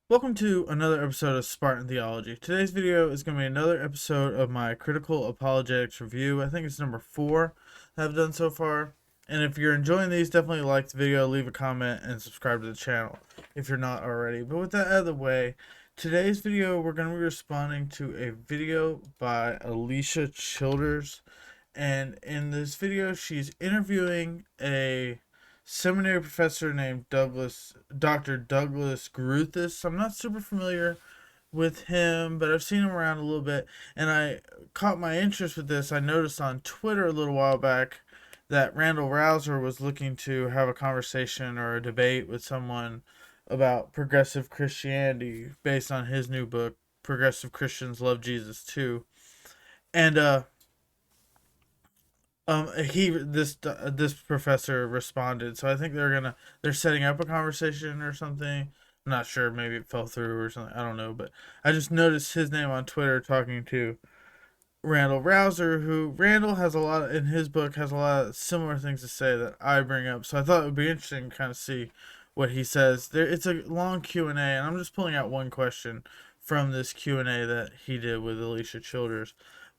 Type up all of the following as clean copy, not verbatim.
Welcome to another episode of Spartan Theology. Today's video is going to be another episode of my critical apologetics review. I think it's number 4 that I've done so far. And if you're enjoying these, definitely like the video, leave a comment, and subscribe to the channel if you're not already. But with that out of the way, today's video we're going to be responding to a video by Alicia Childers. And in this video, she's interviewing a seminary professor named Dr. Douglas Gruthis. I'm not super familiar with him, but I've seen him around a little bit, and I caught my interest with this. I noticed on Twitter a little while back that Randall Rouser was looking to have a conversation or a debate with someone about progressive Christianity based on his new book, Progressive Christians Love Jesus Too. And this professor responded, so I think they're setting up a conversation or something. I'm not sure, maybe it fell through or something. I don't know, but I just noticed his name on Twitter talking to Randall Rouser, who Randall has a lot in his book has a lot of similar things to say that I bring up. So I thought it would be interesting to kind of see what he says. It's a long Q&A, and I'm just pulling out one question from this Q&A that he did with Alicia Childers.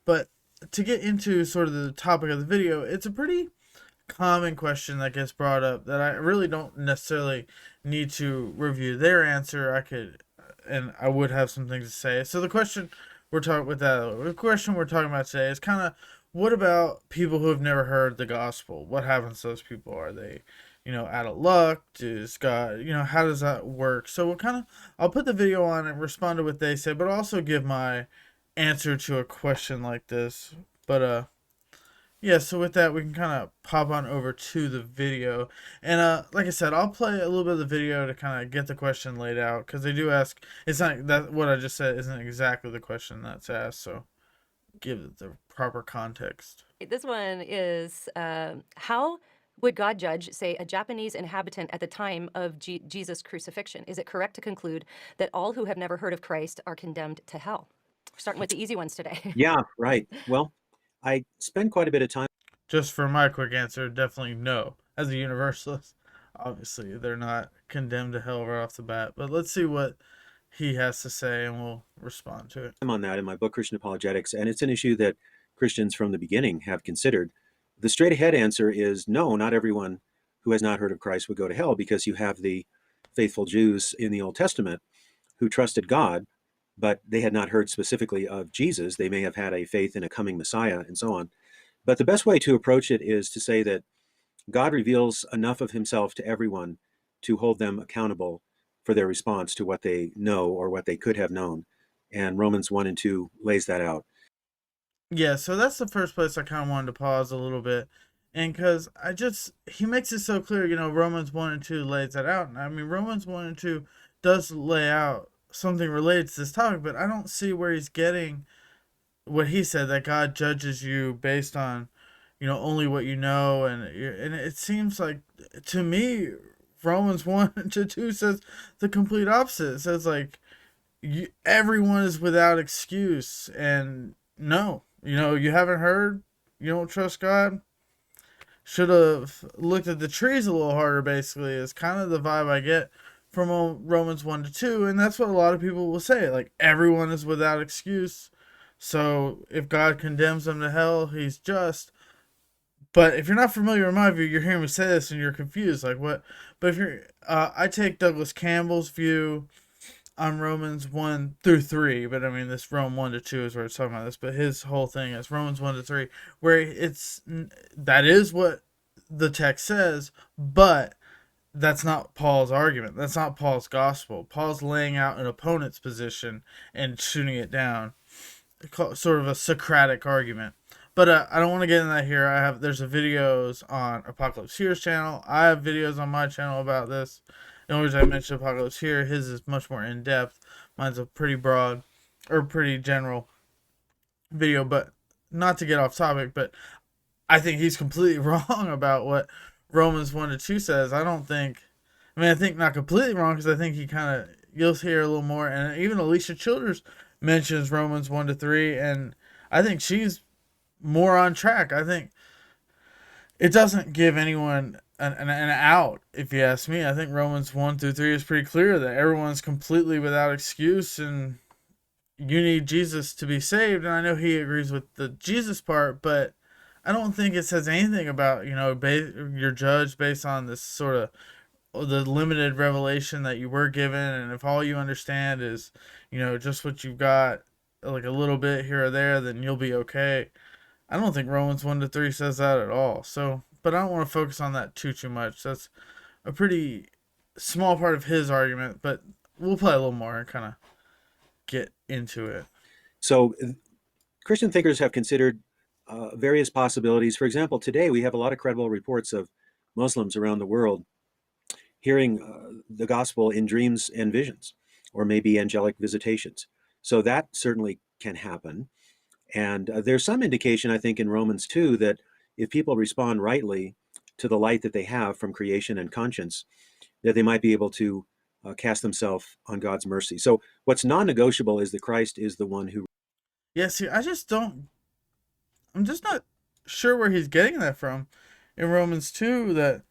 But to get into sort of the topic of the video, it's a pretty common question that gets brought up that I really don't necessarily need to review their answer. I would have some things to say. So the question the question we're talking about today is kind of, what about people who have never heard the gospel? What happens to those people? Are they, out of luck? Does God, how does that work? So I'll put the video on and respond to what they say, but also give my answer to a question like this. But yeah, so with that, we can kind of pop on over to the video. And like I said, I'll play a little bit of the video to kind of get the question laid out, because they do ask. It's not that what I just said isn't exactly the question that's asked, so give it the proper context. This one is how would God judge, say, a Japanese inhabitant at the time of Jesus' crucifixion? Is it correct to conclude that all who have never heard of Christ are condemned to hell? We're starting with the easy ones today. Yeah, right. Well, I spend quite a bit of time Just for my quick answer, definitely no. As a universalist, obviously they're not condemned to hell right off the bat. But let's see what he has to say, and we'll respond to it. on that in my book, Christian Apologetics, and it's an issue that Christians from the beginning have considered. The straight ahead answer is no, not everyone who has not heard of Christ would go to hell, because you have the faithful Jews in the Old Testament who trusted God, but they had not heard specifically of Jesus. They may have had a faith in a coming Messiah and so on. But the best way to approach it is to say that God reveals enough of himself to everyone to hold them accountable for their response to what they know or what they could have known. And Romans 1 and 2 lays that out. Yeah, so that's the first place I kind of wanted to pause a little bit. And because he makes it so clear, Romans 1 and 2 lays that out. And I mean, Romans 1 and 2 does lay out something related to this topic, but I don't see where he's getting what he said, that God judges you based on, only what you know. And it seems like, to me, Romans 1 to 2 says the complete opposite. It says, like, everyone is without excuse. And no, you haven't heard, you don't trust God, should have looked at the trees a little harder, basically, is kind of the vibe I get from Romans 1 to 2. And that's what a lot of people will say. Like, everyone is without excuse. So if God condemns them to hell, he's just. But if you're not familiar with my view, you're hearing me say this and you're confused. Like, what? But if you're. I take Douglas Campbell's view on Romans 1 through 3, but I mean, this Rome 1 to 2 is where it's talking about this, but his whole thing is Romans 1 to 3, where that is what the text says, but that's not Paul's argument. That's not Paul's gospel. Paul's laying out an opponent's position and shooting it down, sort of a Socratic argument. But I don't want to get into that here. There's videos on Apocalypse Here's channel. I have videos on my channel about this. The only reason I mentioned Apocalypse Here, his is much more in depth. Mine's a pretty broad or pretty general video, but not to get off topic. But I think he's completely wrong about what Romans 1 to 2 says. I think not completely wrong, because I think you'll hear a little more. And even Alicia Childers mentions Romans 1 to 3, and I think she's more on track. I think it doesn't give anyone an out, if you ask me. I think Romans 1 through 3 is pretty clear that everyone's completely without excuse, and you need Jesus to be saved. And I know he agrees with the Jesus part, but I don't think it says anything about, you're judged based on this sort of the limited revelation that you were given, and if all you understand is, just what you've got, like a little bit here or there, then you'll be okay. I don't think Romans 1 to 3 says that at all. So, but I don't want to focus on that too much. That's a pretty small part of his argument, but we'll play a little more and kind of get into it. So Christian thinkers have considered various possibilities. For example, today we have a lot of credible reports of Muslims around the world hearing the gospel in dreams and visions, or maybe angelic visitations. So that certainly can happen. And there's some indication, I think, in Romans 2 that if people respond rightly to the light that they have from creation and conscience, that they might be able to cast themselves on God's mercy. So what's non-negotiable is that Christ is the one who. Yeah, see, I'm just not sure where he's getting that from in Romans 2. That,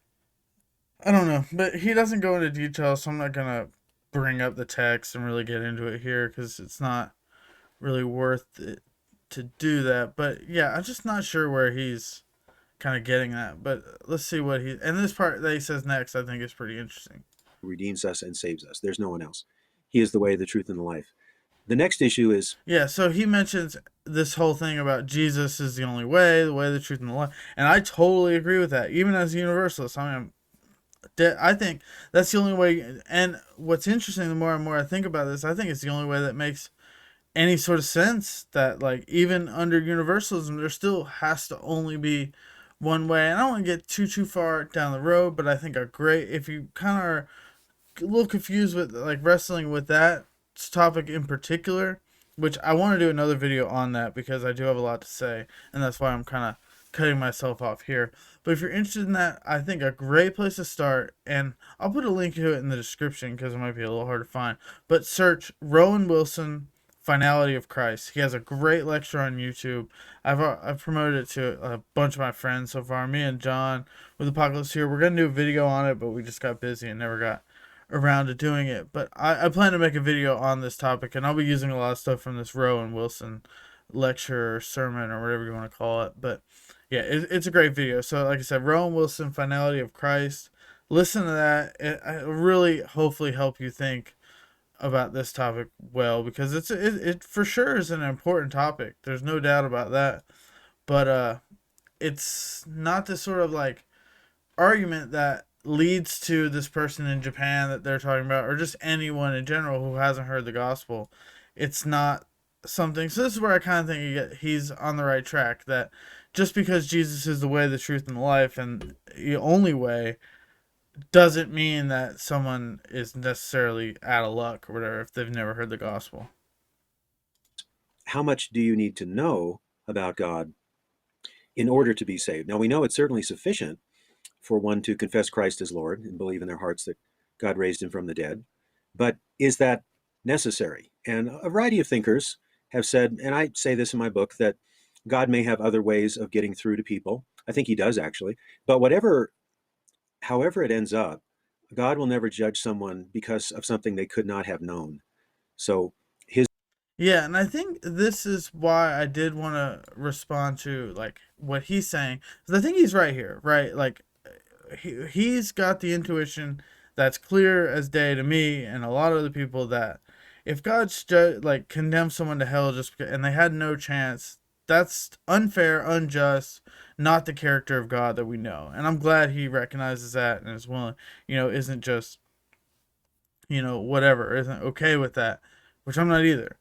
I don't know, but he doesn't go into detail, so I'm not going to bring up the text and really get into it here because it's not really worth it to do that. But yeah, I'm just not sure where he's kind of getting that. But let's see what he, and this part that he says next, I think is pretty interesting. Redeems us and saves us. There's no one else. He is the way, the truth, and the life. The next issue is. Yeah, so he mentions this whole thing about Jesus is the only way, the truth, and the life. And I totally agree with that, even as a universalist. I think that's the only way. And what's interesting, the more and more I think about this, I think it's the only way that makes any sort of sense, that, like, even under universalism, there still has to only be one way. And I don't want to get too far down the road, but I think if you kind of are a little confused with, like, wrestling with that topic in particular, which I want to do another video on that because I do have a lot to say, and that's why I'm kind of cutting myself off here. But if you're interested in that, I think a great place to start, and I'll put a link to it in the description because it might be a little hard to find, but search Rowan Wilson Finality of Christ. He has a great lecture on YouTube. I've promoted it to a bunch of my friends so far. Me and John with Apocalypse here, we're gonna do a video on it, but we just got busy and never got around to doing it. But I plan to make a video on this topic, and I'll be using a lot of stuff from this Rowan Wilson lecture or sermon or whatever you want to call it. But yeah, it's a great video. So like I said, Rowan Wilson Finality of Christ. Listen to that. It really hopefully help you think about this topic well, because it for sure is an important topic. There's no doubt about that. But it's not this sort of like argument that leads to this person in Japan that they're talking about, or just anyone in general who hasn't heard the gospel. It's not something. So this is where I kind of think he's on the right track. That just because Jesus is the way, the truth, and the life, and the only way, doesn't mean that someone is necessarily out of luck or whatever if they've never heard the gospel. How much do you need to know about God in order to be saved? Now, we know it's certainly sufficient for one to confess Christ as Lord and believe in their hearts that God raised him from the dead. But is that necessary? And a variety of thinkers have said, and I say this in my book, that God may have other ways of getting through to people. I think he does, actually. But however it ends up, God will never judge someone because of something they could not have known. So Yeah, and I think this is why I did want to respond to, like, what he's saying, because I think he's right here, right? Like, he's got the intuition that's clear as day to me and a lot of other people, that if God's like condemns someone to hell just because, and they had no chance, that's unfair, unjust, not the character of God that we know. And I'm glad he recognizes that and is willing, isn't just, whatever, isn't okay with that, which I'm not either.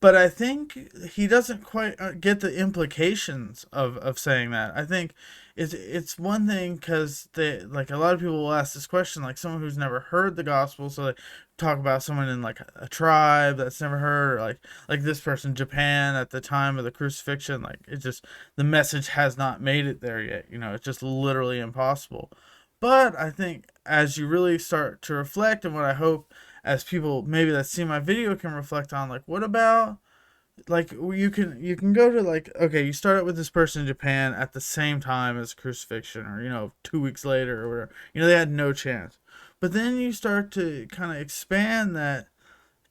But I think he doesn't quite get the implications of saying that. I think it's one thing because they, like, a lot of people will ask this question, like someone who's never heard the gospel. So they talk about someone in like a tribe that's never heard, or like this person, Japan at the time of the crucifixion. Like, it just, the message has not made it there yet. It's just literally impossible. But I think as you really start to reflect, and what I hope as people maybe that see my video can reflect on, like, what about like you can go to, like, okay, you start out with this person in Japan at the same time as crucifixion, or 2 weeks later or whatever. They had no chance. But then you start to kind of expand that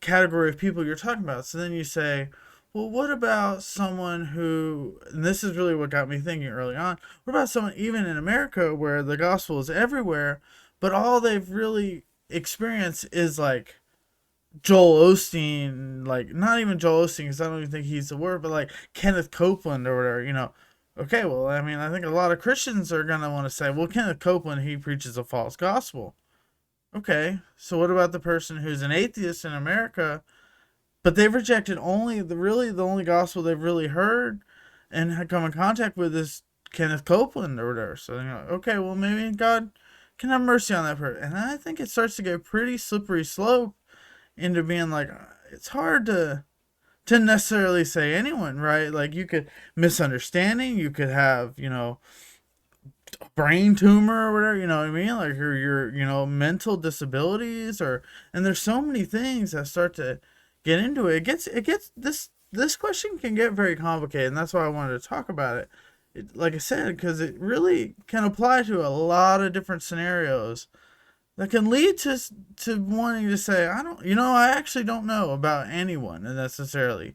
category of people you're talking about. So then you say, well, what about someone who, and this is really what got me thinking early on, what about someone even in America where the gospel is everywhere, but all they've really experienced is like Joel Osteen, like not even Joel Osteen, because I don't even think he's the word, but like Kenneth Copeland or whatever. Okay, well, I mean, I think a lot of Christians are gonna want to say, well, Kenneth Copeland, he preaches a false gospel. Okay, so what about the person who's an atheist in America, but they've rejected the only gospel they've really heard and had come in contact with is Kenneth Copeland or whatever. So okay, well, maybe God can have mercy on that person. And I think it starts to get a pretty slippery slope into being like, it's hard to necessarily say anyone, right? Like, you could misunderstanding, you could have brain tumor or whatever, you know what I mean, like your mental disabilities, or and there's so many things that start to get into it. It gets this question can get very complicated, and that's why I wanted to talk about it, like I said, because it really can apply to a lot of different scenarios that can lead to wanting to say, I actually don't know about anyone necessarily.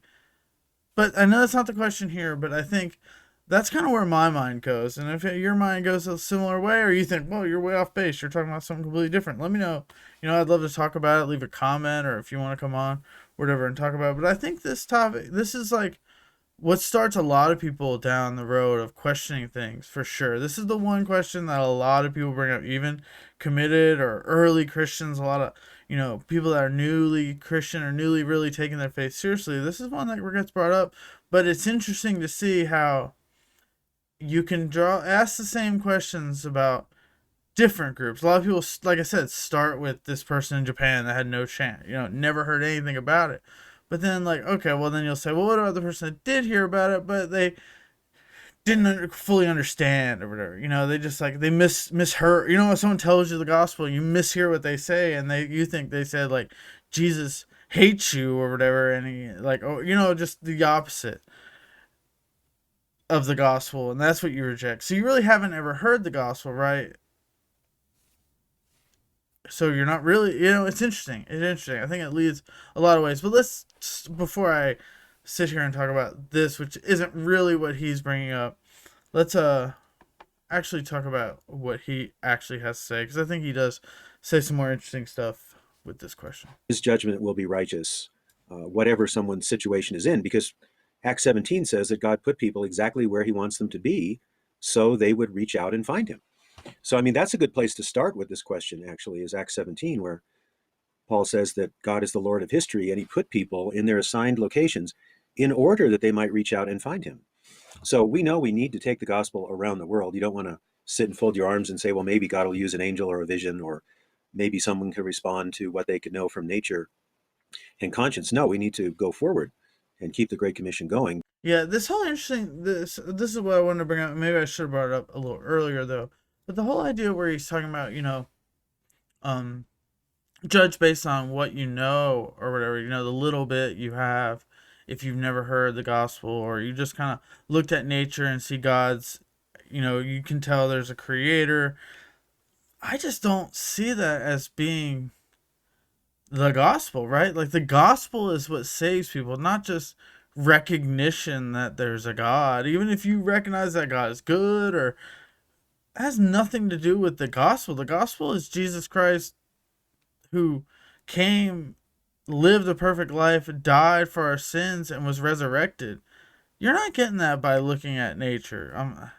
But I know that's not the question here, but I think that's kind of where my mind goes. And if your mind goes a similar way, or you think, well, you're way off base, you're talking about something completely different, let me know. I'd love to talk about it. Leave a comment, or if you want to come on, whatever, and talk about it. But I think this is like what starts a lot of people down the road of questioning things, for sure. This is the one question that a lot of people bring up, even committed or early Christians. A lot of people that are newly Christian or newly really taking their faith seriously. This is one that gets brought up, but it's interesting to see how you can ask the same questions about different groups. A lot of people, like I said, start with this person in Japan that had no chance, never heard anything about it. But then, like, okay, well, then you'll say, well, what about the person that did hear about it, but they didn't fully understand or whatever? They just like they misheard. When someone tells you the gospel, you mishear what they say, and you think they said like Jesus hates you or whatever, and he like, oh, just the opposite of the gospel, and that's what you reject. So you really haven't ever heard the gospel, right? So you're not really, it's interesting. It's interesting. I think it leads a lot of ways. But let's, before I sit here and talk about this, which isn't really what he's bringing up, let's actually talk about what he actually has to say, because I think he does say some more interesting stuff with this question. His judgment will be righteous, whatever someone's situation is in, because Acts 17 says that God put people exactly where he wants them to be so they would reach out and find him. So, I mean, that's a good place to start with this question, actually, is Acts 17, where Paul says that God is the Lord of history, and he put people in their assigned locations in order that they might reach out and find him. So we know we need to take the gospel around the world. You don't want to sit and fold your arms and say, well, maybe God will use an angel or a vision, or maybe someone can respond to what they could know from nature and conscience. No, we need to go forward and keep the Great Commission going. Yeah, this whole interesting, this is what I wanted to bring up. Maybe I should have brought it up a little earlier, though. But the whole idea where he's talking about, um, judge based on what you know or whatever, the little bit you have, if you've never heard the gospel, or you just kind of looked at nature and see God's, you can tell there's a creator. I just don't see that as being the gospel, right? Like, the gospel is what saves people, not just recognition that there's a God. Even if you recognize that God is good, or it has nothing to do with the gospel. The gospel is Jesus Christ, who came, lived a perfect life, died for our sins, and was resurrected. You're not getting that by looking at nature.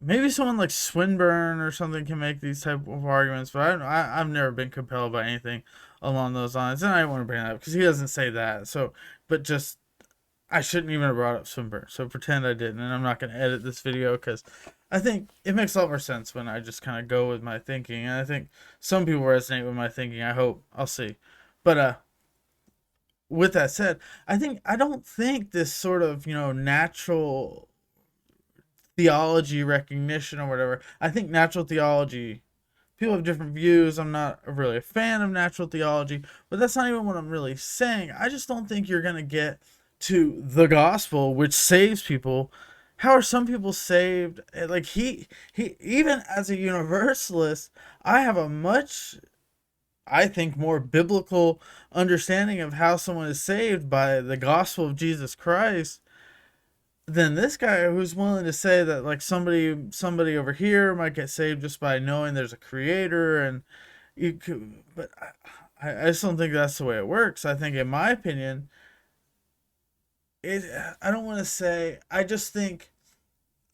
Maybe someone like Swinburne or something can make these type of arguments, but I've never been compelled by anything along those lines, and I don't want to bring that up because he doesn't say that. So, but just, I shouldn't even have brought up Swinburne. So pretend I didn't, and I'm not going to edit this video because I think it makes a lot more sense when I just kind of go with my thinking, and I think some people resonate with my thinking. I hope. I'll see. But with that said, I don't think this sort of natural theology recognition or whatever. I think natural theology, people have different views. I'm not really a fan of natural theology, but that's not even what I'm really saying. I just don't think you're going to get to the gospel, which saves people. How are some people saved? Like he even as a universalist, I have a much, I think, more biblical understanding of how someone is saved by the gospel of Jesus Christ than this guy who's willing to say that like somebody over here might get saved just by knowing there's a creator. And you could, but I just don't think that's the way it works. I think, in my opinion, it I don't want to say, I just think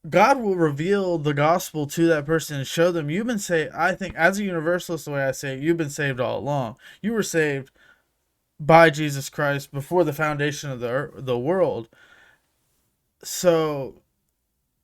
God will reveal the gospel to that person and show them you've been saved. I think, as a universalist, the way I say it, you've been saved all along. You were saved by Jesus Christ before the foundation of the world. So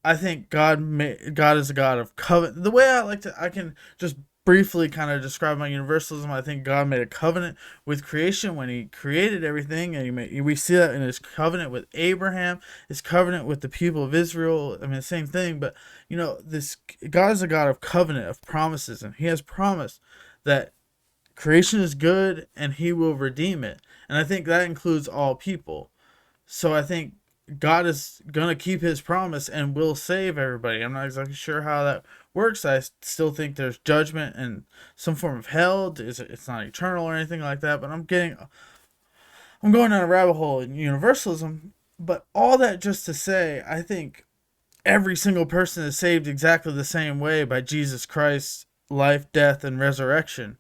I think God is a God of covenant. The way I can just briefly kind of describe my universalism. I think God made a covenant with creation when He created everything, and we see that in His covenant with Abraham, His covenant with the people of Israel. I mean, the same thing, but this God is a God of covenant, of promises, and He has promised that creation is good and He will redeem it, and I think that includes all people. So I think God is gonna keep His promise and will save everybody. I'm not exactly sure how that works. I still think there's judgment and some form of hell. It's not eternal or anything like that. But I'm going down a rabbit hole in universalism. But all that just to say, I think every single person is saved exactly the same way by Jesus Christ's life, death, and resurrection.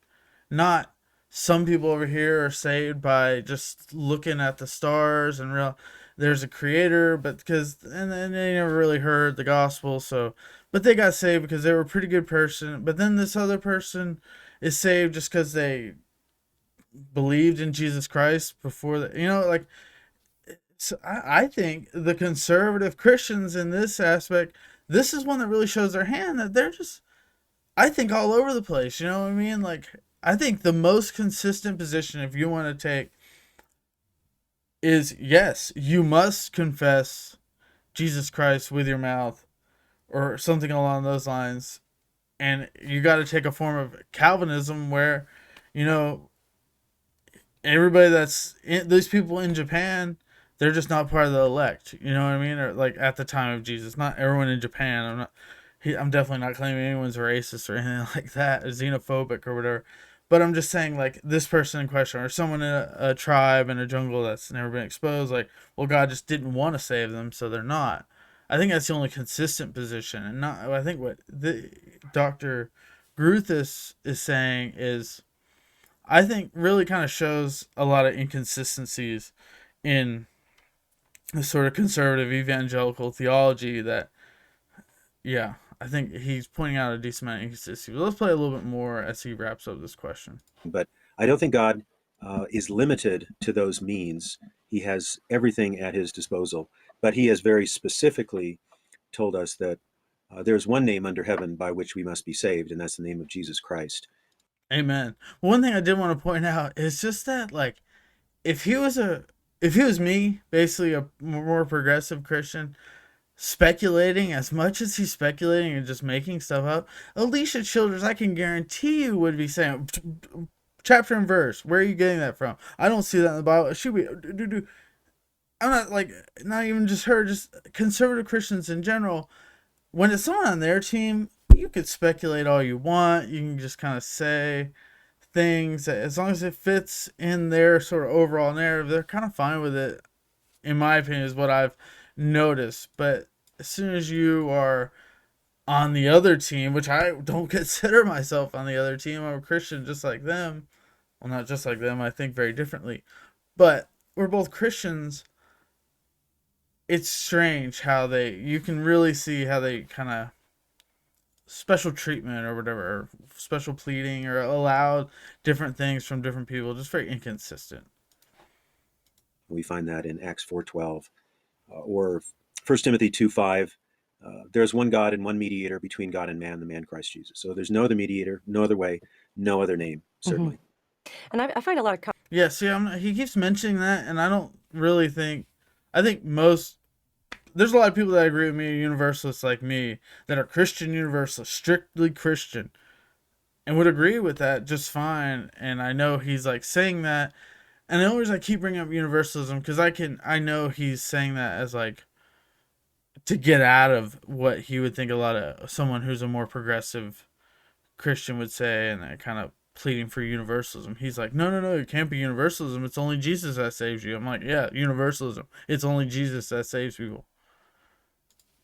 Not some people over here are saved by just looking at the stars and real there's a creator, but because and then they never really heard the gospel, so but they got saved because they were a pretty good person. But then this other person is saved just because they believed in Jesus Christ before the, like, so I think the conservative Christians in this aspect, this is one that really shows their hand, that they're just, I think, all over the place. You know what I mean? Like, I think the most consistent position, if you want to take, is yes, you must confess Jesus Christ with your mouth or something along those lines. And you got to take a form of Calvinism where, you know, everybody these people in Japan, they're just not part of the elect. You know what I mean? Or like at the time of Jesus, not everyone in Japan. I'm definitely not claiming anyone's racist or anything like that, or xenophobic or whatever. But I'm just saying, like, this person in question, or someone in a tribe in a jungle that's never been exposed, like, well, God just didn't want to save them, so they're not. I think that's the only consistent position, and not. I think what the Dr. Gruthis is saying is, I think, really kind of shows a lot of inconsistencies in the sort of conservative evangelical theology that, yeah, I think he's pointing out a decent amount of inconsistency. But let's play a little bit more as he wraps up this question. But I don't think God is limited to those means. He has everything at His disposal. But He has very specifically told us that there's one name under heaven by which we must be saved, and that's the name of Jesus Christ. Amen. One thing I did want to point out is just that, like, if he was if he was me, basically a more progressive Christian, speculating as much as he's speculating and just making stuff up, Alicia Childers, I can guarantee you, would be saying chapter and verse. Where are you getting that from? I don't see that in the Bible. Should we? I'm not, like, not even just her, just conservative Christians in general. When it's someone on their team, you could speculate all you want. You can just kind of say things that, as long as it fits in their sort of overall narrative, they're kind of fine with it. In my opinion, is what I've noticed. But as soon as you are on the other team, which I don't consider myself on the other team, I'm a Christian just like them. Well, not just like them. I think very differently, but we're both Christians. It's strange how you can really see how they kind of special treatment or whatever, or special pleading, or allow different things from different people. Just very inconsistent. We find that in Acts 4:12 or 1 Timothy 2:5. There's one God and one mediator between God and man, the man Christ Jesus. So there's no other mediator, no other way, no other name, certainly. And I find a lot of Yeah, see, he keeps mentioning that, and I don't really think. I think there's a lot of people that agree with me, universalists like me, that are Christian universalists, strictly Christian, and would agree with that just fine. And I know he's like saying that, And the only reason I keep bringing up universalism because I know he's saying that as like to get out of what he would think a lot of someone who's a more progressive Christian would say, and kind of pleading for universalism. He's like, no, no, no, it can't be universalism. It's only Jesus that saves you. I'm like, yeah, universalism. It's only Jesus that saves people.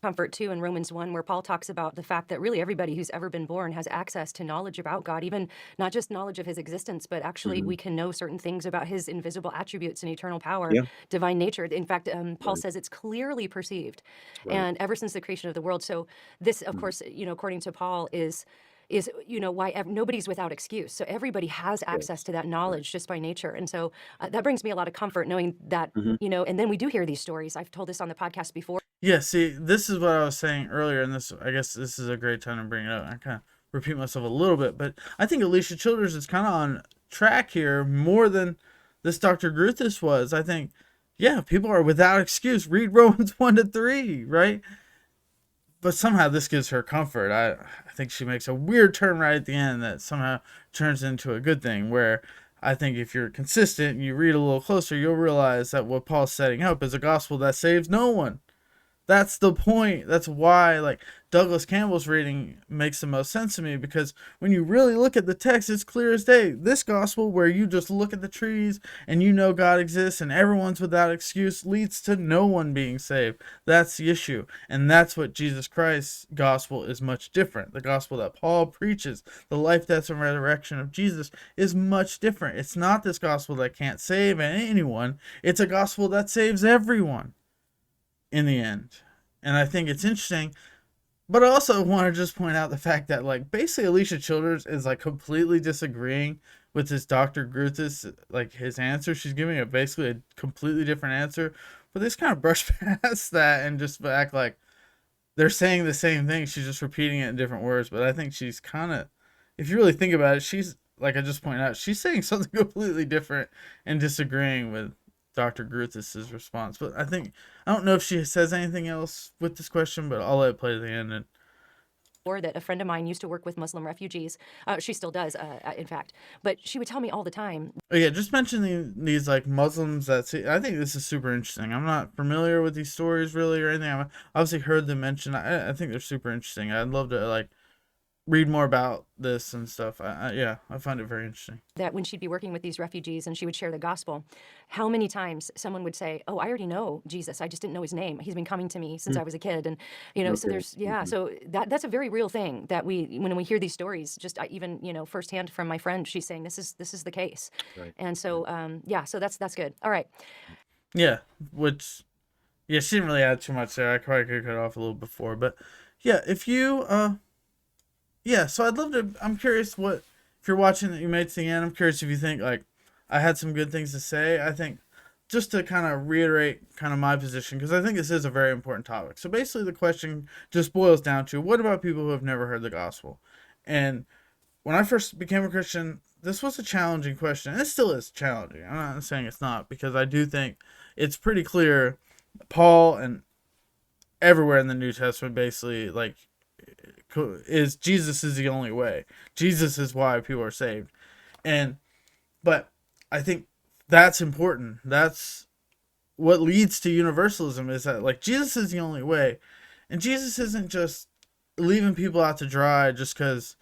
Comfort too in Romans 1, where Paul talks about the fact that really everybody who's ever been born has access to knowledge about God, even not just knowledge of his existence, but actually Hmm. we can know certain things about his invisible attributes and eternal power, Yeah, divine nature. In fact, Paul right, says it's clearly perceived, right. and ever since the creation of the world. So this, of Mhm. course, according to Paul, is why nobody's without excuse. So everybody has access Yes, to that right. knowledge just by nature, and so that brings me a lot of comfort knowing that. Hmm. And then we do hear these stories. I've told this on the podcast before. Yeah, see, this is what I was saying earlier, and this I guess this is a great time to bring it up. I kind of repeat myself a little bit, but I think Alicia Childers is kind of on track here more than this Dr. Gruthis was. I think, yeah, people are without excuse. Read Romans 1 to 3, right? But somehow this gives her comfort. I think she makes a weird turn right at the end that somehow turns into a good thing. Where I think if you're consistent, and you read a little closer, you'll realize that what Paul's setting up is a gospel that saves no one. That's the point. That's why, like, Douglas Campbell's reading makes the most sense to me, because when you really look at the text, it's clear as day. This gospel, where you just look at the trees and you know God exists and everyone's without excuse, leads to no one being saved. That's the issue. And that's what Jesus Christ's gospel is much different. The gospel that Paul preaches, the life, death, and resurrection of Jesus, is much different. It's not this gospel that can't save anyone, it's a gospel that saves everyone in the end. And I think it's interesting. But I also want to just point out the fact that, like, basically Alicia Childers is like completely disagreeing with this Dr. Gruthis, like his answer. She's giving a basically a completely different answer. But they just kind of brush past that and just act like they're saying the same thing. She's just repeating it in different words. But I think she's kind of, if you really think about it, she's, like I just pointed out, she's saying something completely different and disagreeing with Dr. Gruthis' response. But I think, I don't know if she says anything else with this question, but I'll let it play to the end. And Or that a friend of mine used to work with Muslim refugees. She still does, in fact. But she would tell me all the time oh yeah, just mentioning these like Muslims that see, I think this is super interesting. I'm not familiar with these stories really or anything. I've obviously heard them mentioned. I think they're super interesting. I'd love to like read more about this and stuff. Yeah, I find it very interesting. that when she'd be working with these refugees and she would share the gospel, how many times someone would say, "Oh, I already know Jesus. I just didn't know his name. He's been coming to me since Mm. I was a kid." And so Okay. there's yeah, Hmm. so that's a very real thing that when we hear these stories, just even firsthand from my friend, she's saying this is the case, Right. and Right. so yeah, so that's good. All right, Yeah, which yeah, she didn't really add too much there. I probably could cut off a little before, but yeah, if you yeah, so I'd love to. I'm curious what, if you're watching that you made to the end. I'm curious if you think like I had some good things to say. I think just to kind of reiterate kind of my position, because I think this is a very important topic. So basically, the question just boils down to, what about people who have never heard the gospel? And when I first became a Christian, this was a challenging question. And it still is challenging. I'm not saying it's not, because I do think it's pretty clear. Paul and everywhere in the New Testament basically like is Jesus is the only way. Jesus is why people are saved. And but I think that's important. That's what leads to universalism, is that like Jesus is the only way. And Jesus isn't just leaving people out to dry just cuz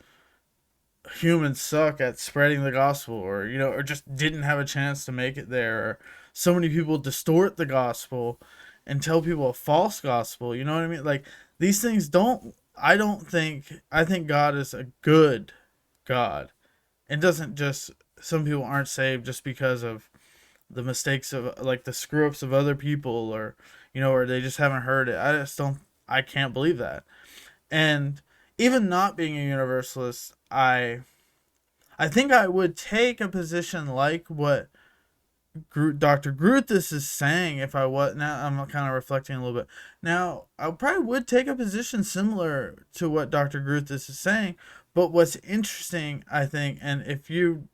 humans suck at spreading the gospel, or or just didn't have a chance to make it there, or so many people distort the gospel and tell people a false gospel. You know what I mean? Like, these things don't, I don't think, I think God is a good God, and doesn't just, some people aren't saved just because of the mistakes of like the screw ups of other people, or or they just haven't heard it. I just don't, I can't believe that. And even not being a universalist, I think I would take a position like what Dr. Gruthis is saying if I was. Now I'm kind of reflecting a little bit. Now I probably would take a position similar to what Dr. Gruthis is saying. But what's interesting, I think, and if you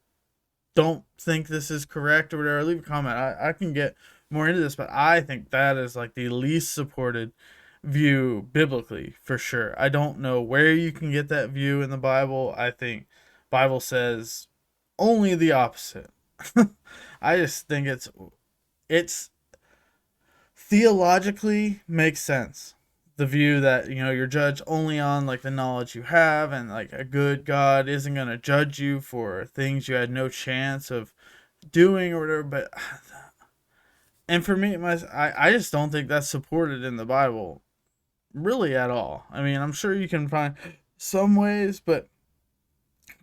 don't think this is correct or whatever, leave a comment. I can get more into this, but I think that is like the least supported view biblically, for sure. I don't know where you can get that view in the Bible. I think Bible says only the opposite. I just think it's theologically makes sense. The view that, you're judged only on like the knowledge you have, and like a good God isn't going to judge you for things you had no chance of doing or whatever. But and for me, I just don't think that's supported in the Bible really at all. I mean, I'm sure you can find some ways, but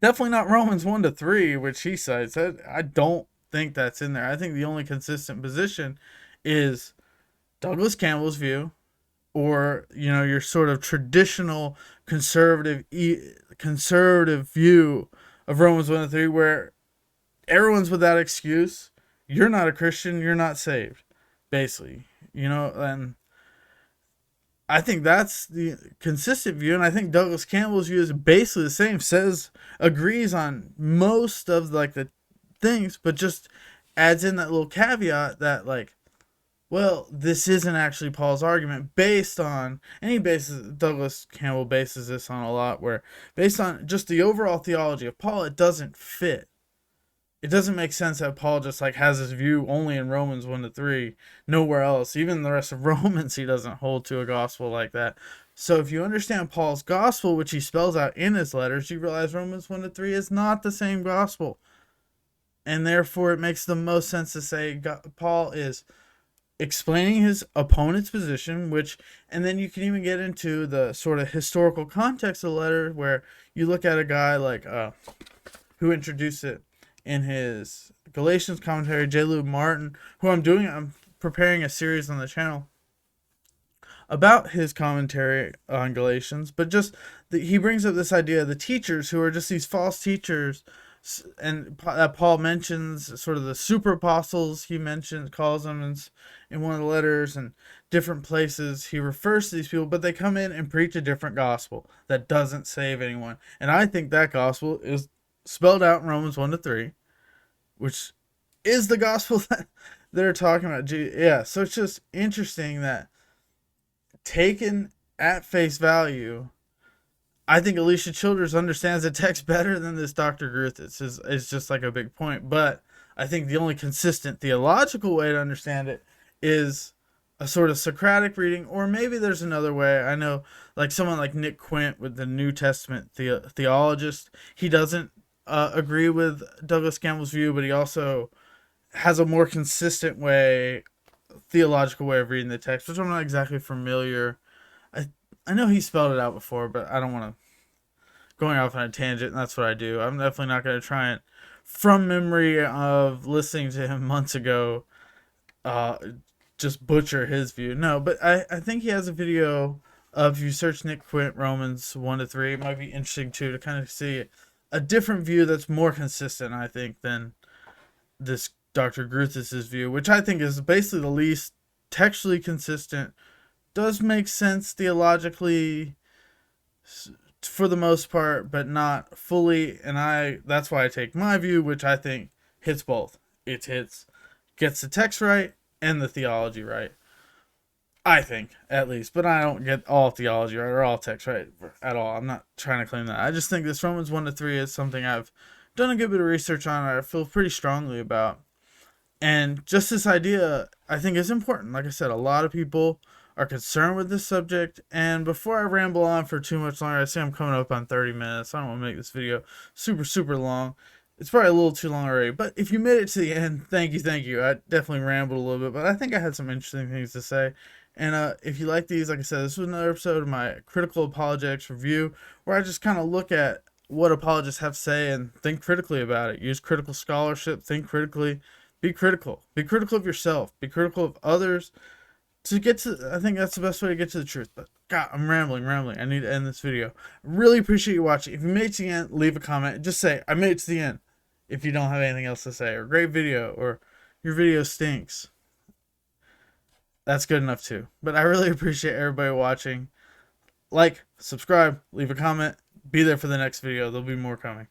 definitely not Romans 1 to 3, which he cites. I don't think that's in there. I think the only consistent position is Douglas Campbell's view, or your sort of traditional conservative view of Romans 1 to 3, where everyone's without excuse. You're not a Christian, you're not saved, basically. And I think that's the consistent view, and I think Douglas Campbell's view is basically the same. Agrees on most of like the things, but just adds in that little caveat that like, well, this isn't actually Paul's argument based on, and Douglas Campbell bases this on a lot, where based on just the overall theology of Paul, it doesn't fit. It doesn't make sense that Paul just like has his view only in Romans 1 to 3, nowhere else. Even the rest of Romans, he doesn't hold to a gospel like that. So if you understand Paul's gospel, which he spells out in his letters, you realize Romans 1 to 3 is not the same gospel. And therefore it makes the most sense to say Paul is explaining his opponent's position, and then you can even get into the sort of historical context of the letter, where you look at a guy like who introduced it in his Galatians commentary, J. Lou Martin, I'm preparing a series on the channel about his commentary on Galatians, but he brings up this idea of the teachers who are just these false teachers, and that Paul mentions, sort of the super apostles. He calls them in one of the letters, and different places he refers to these people, but they come in and preach a different gospel that doesn't save anyone. And I think that gospel is spelled out in Romans 1 to 3, which is the gospel that they're talking about. Yeah, so it's just interesting that, taken at face value, I think Alicia Childers understands the text better than this Dr. Griffiths. Is just like a big point. But I think the only consistent theological way to understand it is a sort of Socratic reading, or maybe there's another way. I know, like someone like Nick Quint, with the New Testament theologist, he doesn't agree with Douglas Campbell's view, but he also has a more consistent theological way of reading the text, which I'm not exactly familiar. I know he spelled it out before, but I don't want to going off on a tangent, and that's what I do. I'm definitely not going to try it from memory of listening to him months ago, just butcher his view. No, but I think he has a video of, if you search Nick Quint Romans 1 to 3, it might be interesting too to kind of see a different view that's more consistent, I think, than this Dr. Griffiths' view, which I think is basically the least textually consistent. Does make sense theologically for the most part, but not fully. And that's why I take my view, which I think hits both. Gets the text right and the theology right. I think, at least. But I don't get all theology right or all text right at all. I'm not trying to claim that. I just think this Romans 1 to 3 is something I've done a good bit of research on, I feel pretty strongly about. And just this idea, I think, is important. Like I said, a lot of people are concerned with this subject. And before I ramble on for too much longer, I see I'm coming up on 30 minutes. I don't want to make this video super, super long. It's probably a little too long already. But if you made it to the end, thank you. I definitely rambled a little bit, but I think I had some interesting things to say. And if you like these, like I said, this was another episode of my critical apologetics review, where I just kind of look at what apologists have to say and think critically about it. Use critical scholarship, think critically, be critical. Be critical of yourself, be critical of others. I think that's the best way to get to the truth. But God, I'm rambling. I need to end this video. I really appreciate you watching. If you made it to the end, leave a comment. Just say, I made it to the end, if you don't have anything else to say. Or great video, or your video stinks. That's good enough too. But I really appreciate everybody watching. Like, subscribe, leave a comment. Be there for the next video. There'll be more coming.